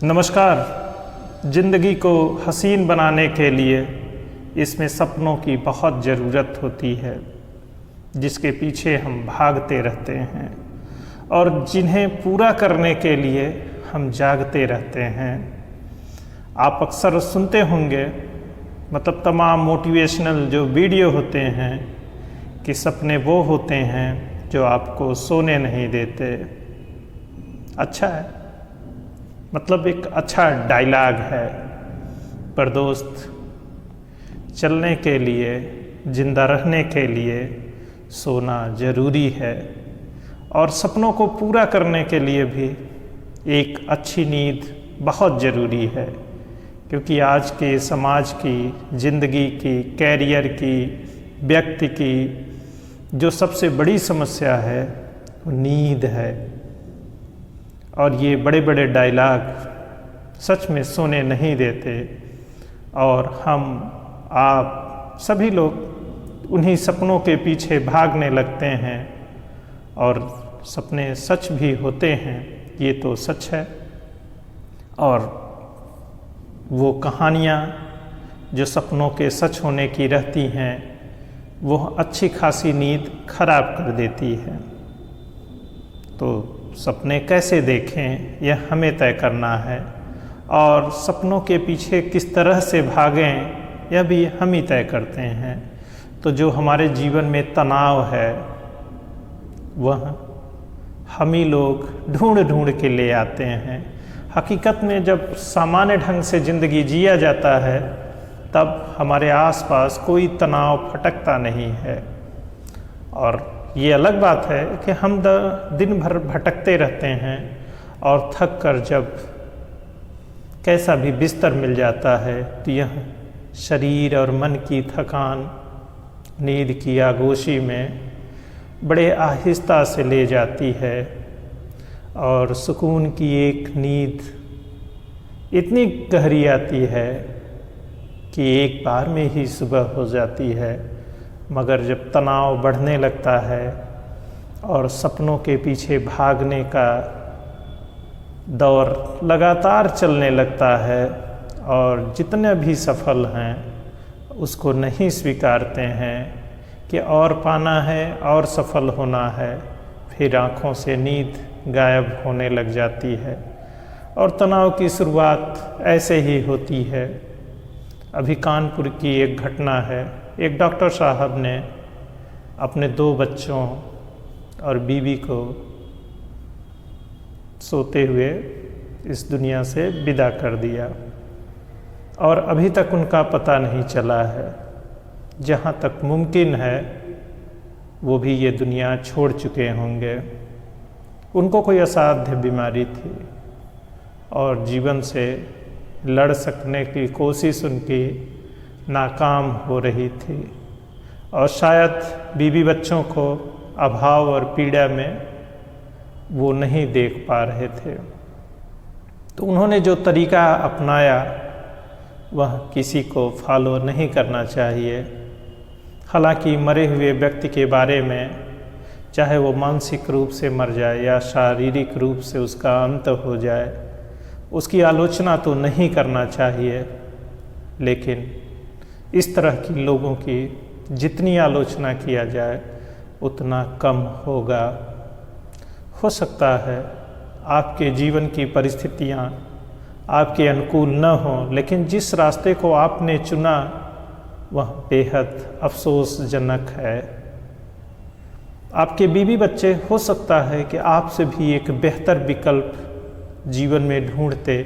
नमस्कार। ज़िंदगी को हसीन बनाने के लिए इसमें सपनों की बहुत ज़रूरत होती है, जिसके पीछे हम भागते रहते हैं और जिन्हें पूरा करने के लिए हम जागते रहते हैं। आप अक्सर सुनते होंगे, मतलब तमाम मोटिवेशनल जो वीडियो होते हैं कि सपने वो होते हैं जो आपको सोने नहीं देते। अच्छा है, मतलब एक अच्छा डायलॉग है, पर दोस्त चलने के लिए, जिंदा रहने के लिए सोना ज़रूरी है और सपनों को पूरा करने के लिए भी एक अच्छी नींद बहुत ज़रूरी है। क्योंकि आज के समाज की, ज़िंदगी की, कैरियर की, व्यक्ति की जो सबसे बड़ी समस्या है वो नींद है। और ये बड़े बड़े डायलॉग सच में सोने नहीं देते और हम आप सभी लोग उन्हीं सपनों के पीछे भागने लगते हैं और सपने सच भी होते हैं, ये तो सच है। और वो कहानियाँ जो सपनों के सच होने की रहती हैं वो अच्छी खासी नींद खराब कर देती है। तो सपने कैसे देखें यह हमें तय करना है और सपनों के पीछे किस तरह से भागें यह भी हम ही तय करते हैं। तो जो हमारे जीवन में तनाव है वह हम ही लोग ढूंढ ढूंढ के ले आते हैं। हकीकत में जब सामान्य ढंग से ज़िंदगी जिया जाता है तब हमारे आसपास कोई तनाव फटकता नहीं है। और ये अलग बात है कि हम दिन भर भटकते रहते हैं और थक कर जब कैसा भी बिस्तर मिल जाता है तो यह शरीर और मन की थकान नींद की आगोशी में बड़े आहिस्ता से ले जाती है और सुकून की एक नींद इतनी गहरी आती है कि एक बार में ही सुबह हो जाती है। मगर जब तनाव बढ़ने लगता है और सपनों के पीछे भागने का दौर लगातार चलने लगता है और जितने भी सफल हैं उसको नहीं स्वीकारते हैं कि और पाना है और सफल होना है, फिर आँखों से नींद गायब होने लग जाती है और तनाव की शुरुआत ऐसे ही होती है। अभी कानपुर की एक घटना है। एक डॉक्टर साहब ने अपने 2 बच्चों और बीवी को सोते हुए इस दुनिया से विदा कर दिया और अभी तक उनका पता नहीं चला है। जहाँ तक मुमकिन है वो भी ये दुनिया छोड़ चुके होंगे। उनको कोई असाध्य बीमारी थी और जीवन से लड़ सकने की कोशिश उनकी नाकाम हो रही थी और शायद बीवी बच्चों को अभाव और पीड़ा में वो नहीं देख पा रहे थे। तो उन्होंने जो तरीका अपनाया वह किसी को फॉलो नहीं करना चाहिए। हालांकि मरे हुए व्यक्ति के बारे में, चाहे वो मानसिक रूप से मर जाए या शारीरिक रूप से उसका अंत हो जाए, उसकी आलोचना तो नहीं करना चाहिए। लेकिन इस तरह की लोगों की जितनी आलोचना किया जाए उतना कम होगा। हो सकता है आपके जीवन की परिस्थितियाँ आपके अनुकूल न हों, लेकिन जिस रास्ते को आपने चुना वह बेहद अफसोसजनक है। आपके बीवी बच्चे हो सकता है कि आपसे भी एक बेहतर विकल्प जीवन में ढूंढते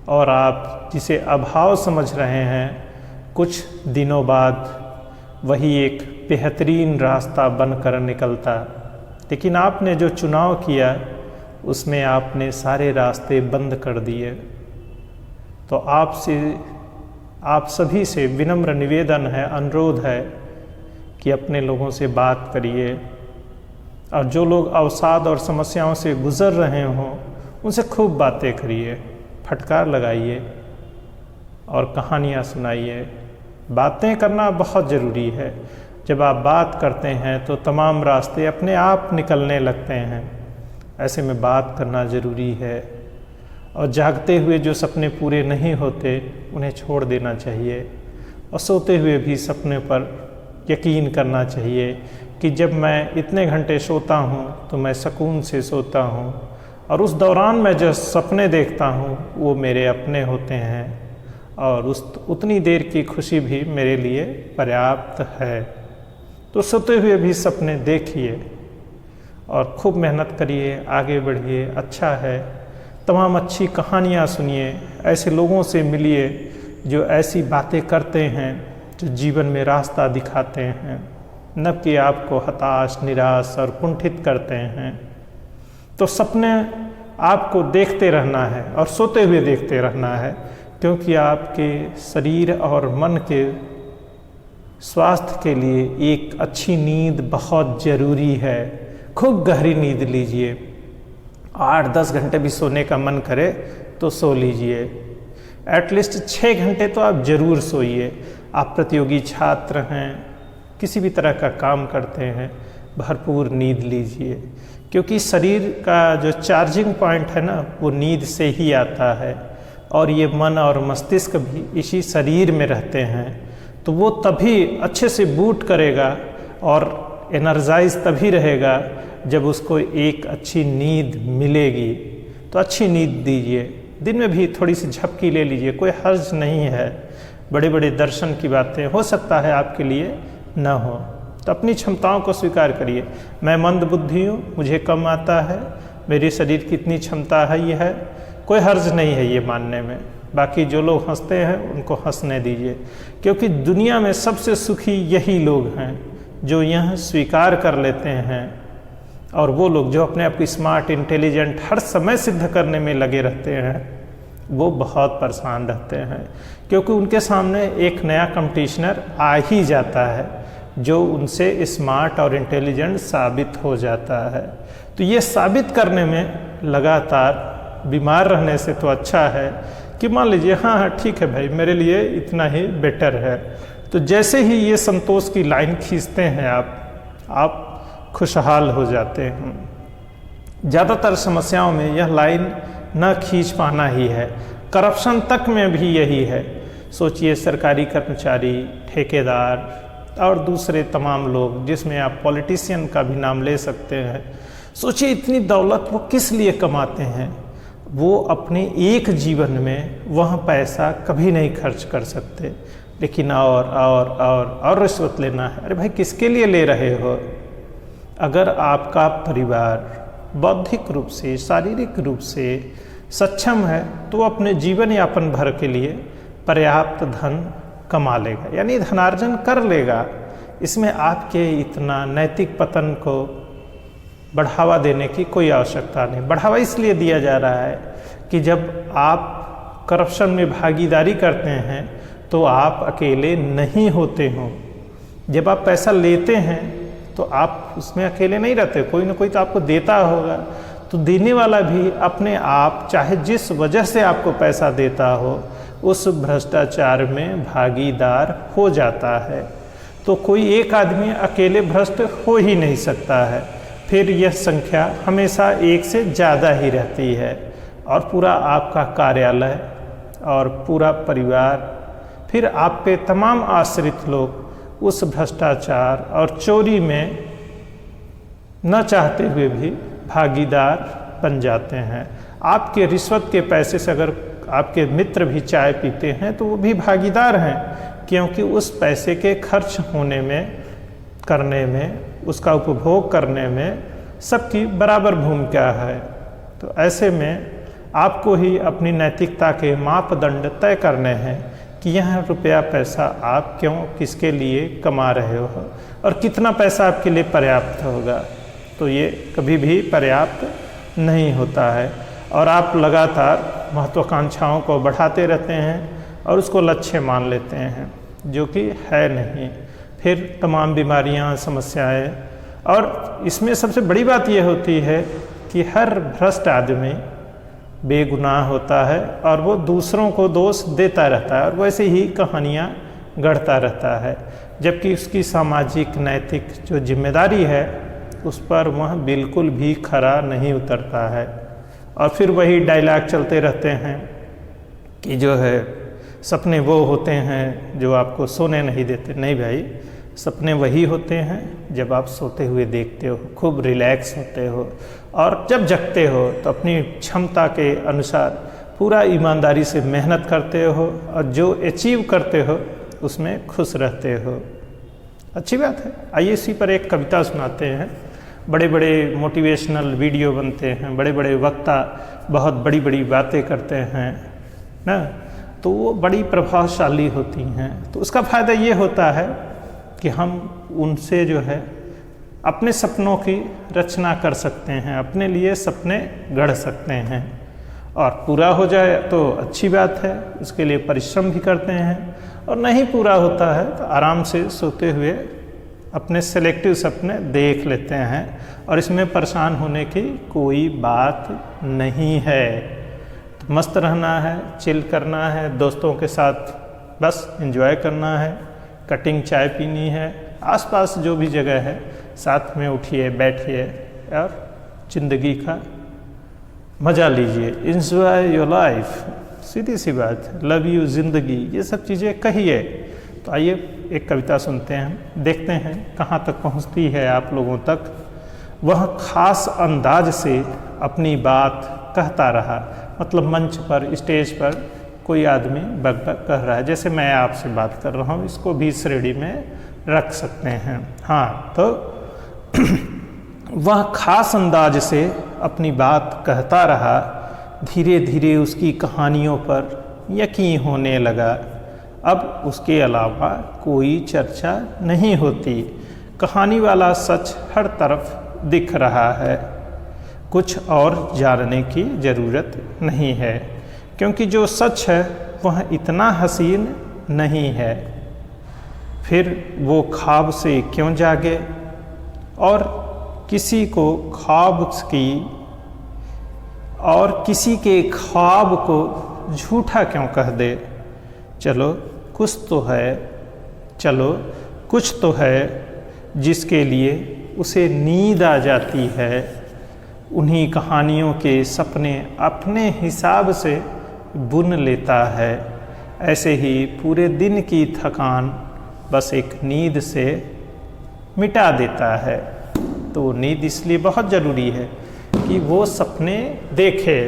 और आप जिसे अभाव समझ रहे हैं कुछ दिनों बाद वही एक बेहतरीन रास्ता बनकर निकलता। लेकिन आपने जो चुनाव किया उसमें आपने सारे रास्ते बंद कर दिए। तो आप सभी से विनम्र निवेदन है, अनुरोध है कि अपने लोगों से बात करिए और जो लोग अवसाद और समस्याओं से गुज़र रहे हों उनसे खूब बातें करिए, फटकार लगाइए और कहानियाँ सुनाइए। बातें करना बहुत ज़रूरी है। जब आप बात करते हैं तो तमाम रास्ते अपने आप निकलने लगते हैं। ऐसे में बात करना ज़रूरी है और जागते हुए जो सपने पूरे नहीं होते उन्हें छोड़ देना चाहिए, और सोते हुए भी सपने पर यकीन करना चाहिए कि जब मैं इतने घंटे सोता हूँ तो मैं सुकून से सोता हूँ, और उस दौरान मैं जो सपने देखता हूँ वो मेरे अपने होते हैं, और उतनी देर की खुशी भी मेरे लिए पर्याप्त है। तो सोते हुए भी सपने देखिए और खूब मेहनत करिए, आगे बढ़िए। अच्छा है, तमाम अच्छी कहानियाँ सुनिए, ऐसे लोगों से मिलिए जो ऐसी बातें करते हैं जो जीवन में रास्ता दिखाते हैं, न कि आपको हताश, निराश और कुंठित करते हैं। तो सपने आपको देखते रहना है और सोते हुए देखते रहना है, क्योंकि आपके शरीर और मन के स्वास्थ्य के लिए एक अच्छी नींद बहुत ज़रूरी है। खूब गहरी नींद लीजिए, 8-10 घंटे भी सोने का मन करे तो सो लीजिए, एटलीस्ट 6 घंटे तो आप ज़रूर सोइए। आप प्रतियोगी छात्र हैं, किसी भी तरह का काम करते हैं, भरपूर नींद लीजिए, क्योंकि शरीर का जो चार्जिंग पॉइंट है ना वो नींद से ही आता है, और ये मन और मस्तिष्क भी इसी शरीर में रहते हैं। तो वो तभी अच्छे से बूट करेगा और एनर्जाइज तभी रहेगा जब उसको एक अच्छी नींद मिलेगी। तो अच्छी नींद दीजिए, दिन में भी थोड़ी सी झपकी ले लीजिए, कोई हर्ज नहीं है। बड़े बड़े दर्शन की बातें हो सकता है आपके लिए न हो, तो अपनी क्षमताओं को स्वीकार करिए। मैं मंद बुद्धि हूँ, मुझे कम आता है, मेरे शरीर की इतनी क्षमता है, ये है, कोई हर्ज नहीं है ये मानने में। बाकी जो लोग हंसते हैं उनको हंसने दीजिए, क्योंकि दुनिया में सबसे सुखी यही लोग हैं जो यह स्वीकार कर लेते हैं, और वो लोग जो अपने आप को स्मार्ट, इंटेलिजेंट हर समय सिद्ध करने में लगे रहते हैं वो बहुत परेशान रहते हैं, क्योंकि उनके सामने एक नया कंपटीशनर आ ही जाता है जो उनसे स्मार्ट और इंटेलिजेंट साबित हो जाता है। तो ये साबित करने में लगातार बीमार रहने से तो अच्छा है कि मान लीजिए हाँ ठीक है भाई, मेरे लिए इतना ही बेटर है। तो जैसे ही ये संतोष की लाइन खींचते हैं आप खुशहाल हो जाते हैं। ज़्यादातर समस्याओं में यह लाइन न खींच पाना ही है। करप्शन तक में भी यही है। सोचिए, सरकारी कर्मचारी, ठेकेदार और दूसरे तमाम लोग, जिसमें आप पॉलिटिशियन का भी नाम ले सकते हैं। सोचिए इतनी दौलत वो किस लिए कमाते हैं? वो अपने एक जीवन में वह पैसा कभी नहीं खर्च कर सकते, लेकिन और रिश्वत लेना है। अरे भाई, किसके लिए ले रहे हो? अगर आपका परिवार बौद्धिक रूप से, शारीरिक रूप से सक्षम है तो अपने जीवन यापन भर के लिए पर्याप्त धन कमा लेगा, यानी धनार्जन कर लेगा। इसमें आपके इतना नैतिक पतन को बढ़ावा देने की कोई आवश्यकता नहीं। बढ़ावा इसलिए दिया जा रहा है कि जब आप करप्शन में भागीदारी करते हैं तो आप अकेले नहीं होते हो। जब आप पैसा लेते हैं तो आप उसमें अकेले नहीं रहते, कोई ना कोई तो आपको देता होगा। तो देने वाला भी अपने आप, चाहे जिस वजह से आपको पैसा देता हो, उस भ्रष्टाचार में भागीदार हो जाता है। तो कोई एक आदमी अकेले भ्रष्ट हो ही नहीं सकता है, फिर यह संख्या हमेशा एक से ज़्यादा ही रहती है, और पूरा आपका कार्यालय और पूरा परिवार, फिर आप पे तमाम आश्रित लोग उस भ्रष्टाचार और चोरी में न चाहते हुए भी भागीदार बन जाते हैं। आपके रिश्वत के पैसे से अगर आपके मित्र भी चाय पीते हैं तो वो भी भागीदार हैं, क्योंकि उस पैसे के खर्च होने में, करने में, उसका उपभोग करने में सबकी बराबर भूमिका है। तो ऐसे में आपको ही अपनी नैतिकता के मापदंड तय करने हैं कि यह रुपया पैसा आप क्यों, किसके लिए कमा रहे हो, और कितना पैसा आपके लिए पर्याप्त होगा। तो ये कभी भी पर्याप्त नहीं होता है, और आप लगातार महत्वाकांक्षाओं को बढ़ाते रहते हैं और उसको लक्ष्य मान लेते हैं, जो कि है नहीं। फिर तमाम बीमारियां, समस्याएं, और इसमें सबसे बड़ी बात यह होती है कि हर भ्रष्ट आदमी बेगुनाह होता है और वो दूसरों को दोष देता रहता है और वैसे ही कहानियाँ गढ़ता रहता है, जबकि उसकी सामाजिक नैतिक जो जिम्मेदारी है उस पर वह बिल्कुल भी खरा नहीं उतरता है। और फिर वही डायलॉग चलते रहते हैं कि जो है सपने वो होते हैं जो आपको सोने नहीं देते। नहीं भाई, सपने वही होते हैं जब आप सोते हुए देखते हो, खूब रिलैक्स होते हो, और जब जगते हो तो अपनी क्षमता के अनुसार पूरा ईमानदारी से मेहनत करते हो और जो अचीव करते हो उसमें खुश रहते हो। अच्छी बात है। आइए इसी पर एक कविता सुनाते हैं। बड़े बड़े मोटिवेशनल वीडियो बनते हैं, बड़े बड़े वक्ता बहुत बड़ी बड़ी बातें करते हैं ना, तो वो बड़ी प्रभावशाली होती हैं। तो उसका फ़ायदा ये होता है कि हम उनसे जो है अपने सपनों की रचना कर सकते हैं, अपने लिए सपने गढ़ सकते हैं, और पूरा हो जाए तो अच्छी बात है, उसके लिए परिश्रम भी करते हैं, और नहीं पूरा होता है तो आराम से सोते हुए अपने सेलेक्टिव सपने देख लेते हैं, और इसमें परेशान होने की कोई बात नहीं है। तो मस्त रहना है, चिल करना है, दोस्तों के साथ बस एंजॉय करना है, कटिंग चाय पीनी है, आसपास जो भी जगह है साथ में उठिए बैठिए और ज़िंदगी का मज़ा लीजिए। इंजॉय योर लाइफ, सीधी सी बात, लव यू ज़िंदगी, ये सब चीज़ें कहिए। तो आइए एक कविता सुनते हैं, देखते हैं कहाँ तक पहुँचती है आप लोगों तक। वह खास अंदाज से अपनी बात कहता रहा, मतलब मंच पर, स्टेज पर कोई आदमी बक बक कह रहा है, जैसे मैं आपसे बात कर रहा हूँ, इसको भी श्रेणी में रख सकते हैं। हाँ, तो वह खास अंदाज से अपनी बात कहता रहा, धीरे धीरे उसकी कहानियों पर यकीन होने लगा। अब उसके अलावा कोई चर्चा नहीं होती, कहानी वाला सच हर तरफ दिख रहा है, कुछ और जानने की ज़रूरत नहीं है, क्योंकि जो सच है वह इतना हसीन नहीं है। फिर वो ख्वाब से क्यों जागे और किसी के ख्वाब को झूठा क्यों कह दे। चलो कुछ तो है जिसके लिए उसे नींद आ जाती है। उन्हीं कहानियों के सपने अपने हिसाब से बुन लेता है। ऐसे ही पूरे दिन की थकान बस एक नींद से मिटा देता है। तो नींद इसलिए बहुत ज़रूरी है कि वो सपने देखे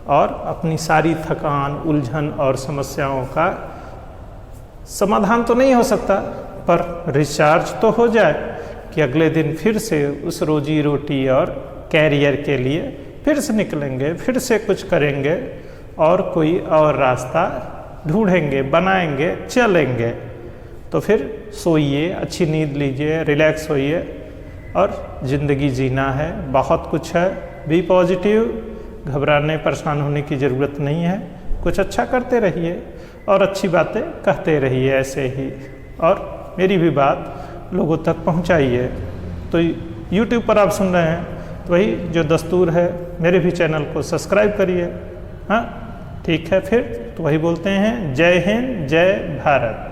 और अपनी सारी थकान, उलझन और समस्याओं का समाधान तो नहीं हो सकता, पर रिचार्ज तो हो जाए कि अगले दिन फिर से उस रोजी रोटी और कैरियर के लिए फिर से निकलेंगे, फिर से कुछ करेंगे और कोई और रास्ता ढूंढेंगे, बनाएंगे, चलेंगे। तो फिर सोइए, अच्छी नींद लीजिए, रिलैक्स होइए और ज़िंदगी जीना है, बहुत कुछ है। बी पॉजिटिव, घबराने परेशान होने की ज़रूरत नहीं है, कुछ अच्छा करते रहिए और अच्छी बातें कहते रहिए ऐसे ही, और मेरी भी बात लोगों तक पहुंचाइए। तो YouTube पर आप सुन रहे हैं तो वही जो दस्तूर है, मेरे भी चैनल को सब्सक्राइब करिए। हाँ ठीक है, फिर तो वही बोलते हैं, जय हिंद, जय भारत।